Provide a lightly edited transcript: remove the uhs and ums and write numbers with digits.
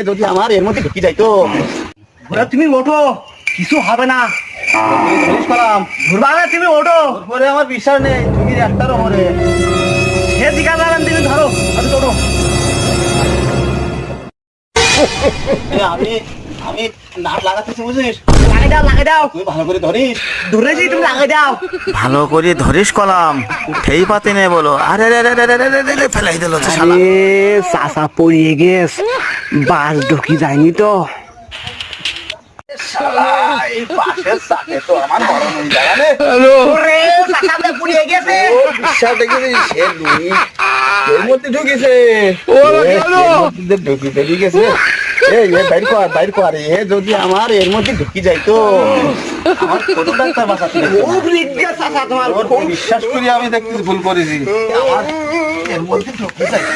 যদি আমার এর মধ্যে ঢুকি যাইতো। তুমি ওঠো, কিছু হবে না। ধরবা না, তুমি ওঠো। পরে আমার বিশ্বাস নেই তুমি একটার ওপরে সে দিকা যাবেন, তুমি ধরো, আমি ওঠো। আমি আমি নাট লাগাতেছি বুঝিস, লাগাই দাও, লাগাই দাও। তুই ভালো করে ধরিস। ধরেছি, তুমি লাগাই দাও। ভালো করে ধরিস কলাম, সেই পাতে নেই বলো। আরে রে রে রে রে রে রে রে, ফেলাই দিল তো শালা। চাচা পড়িয়ে গেছ, বাস ঢুকি যায়নি তো। এই পাশের চাকে তো আমার বড় নই জানে। ওরে চাচা তো পড়িয়ে গেছে। ও বিশ্বাস দেখেছিস, সে দুই এর মধ্যে ঢুকেছে। ঢুকি বেরিয়ে গেছে। এই বাইর কর এ যদি আমার এর মধ্যে ঢুকি যাইতো, আমার কত ডাক্তার বাঁচাতে। খুব রিজ্ঞা চাচা তোমার। ওর বিশ্বাস করি আমি দেখতেছি ভুল করেছি। আমার এর মধ্যে ঢুকি যাইতো।